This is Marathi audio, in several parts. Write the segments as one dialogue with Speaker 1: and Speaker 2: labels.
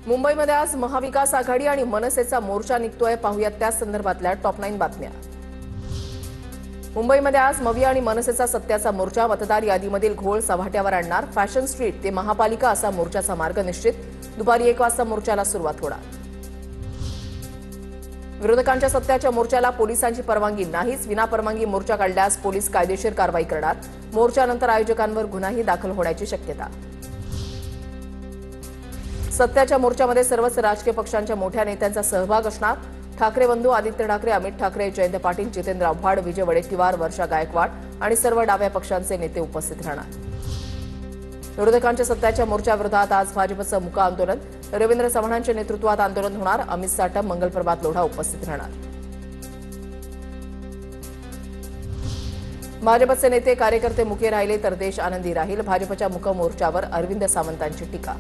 Speaker 1: मुंबईमध्ये आज महाविकास आघाडी आणि मनसेचा मोर्चा निघतोय. पाहूयात त्या संदर्भातल्या टॉप 9 बातम्या. मुंबईमध्ये आज मवी आणि मनसेचा सत्याचा मोर्चा मतदार यादीमधील घोळ चव्हाट्यावर आणणार. फॅशन स्ट्रीट ते महापालिका असा मोर्चाचा मार्ग निश्चित. दुपारी 1 वाजता मोर्चाला सुरुवात होणार. विरोधकांच्या सत्याच्या मोर्चाला पोलिसांची परवानगी नाहीच. विनापरवानगी मोर्चा काढल्यास पोलीस कायदेशीर कारवाई करणार. मोर्चानंतर आयोजकांवर गुन्हाही दाखल होण्याची शक्यता. सत्याच्या मोर्चामध्ये सर्वच राजकीय पक्षांच्या मोठ्या नेत्यांचा सहभाग असणार. ठाकरे बंधू आदित्य ठाकरे, अमित ठाकरे, जयंत पाटील, जितेंद्र आव्हाड, विजय वडेट्टीवार, वर्षा गायकवाड आणि सर्व डाव्या पक्षांचे नेते उपस्थित राहणार. विरोधकांच्या सत्याच्या मोर्चाविरोधात आज भाजपचं मुका आंदोलन. रवींद्र चव्हाणांच्या नेतृत्वात आंदोलन होणार. अमित साटम, मंगलप्रभात लोढा उपस्थित राहणार. भाजपचे नेते कार्यकर्ते मुके राहिले तर देश आनंदी राहील. भाजपच्या मुक मोर्चावर अरविंद सावंतांची टीका.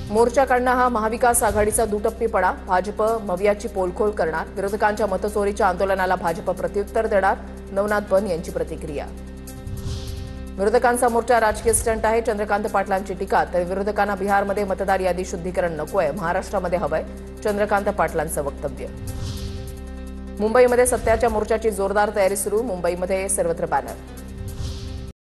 Speaker 1: मोर्चा काढणं हा महाविकास आघाडीचा दुटप्पीपणा. भाजप मवियाची पोलखोल करणार. विरोधकांच्या मतचोरीच्या आंदोलनाला भाजप प्रत्युत्तर देणार. नवनाथ बन यांची प्रतिक्रिया. विरोधकांचा मोर्चा राजकीय स्टंट आहे. चंद्रकांत पाटलांची टीका. तर विरोधकांना बिहारमध्ये मतदार यादी शुद्धीकरण नकोय, महाराष्ट्रामध्ये हवंय. चंद्रकांत पाटलांचं वक्तव्य. मुंबईमध्ये सत्याच्या मोर्चाची जोरदार तयारी सुरू. मुंबईमध्ये सर्वत्र बॅनर.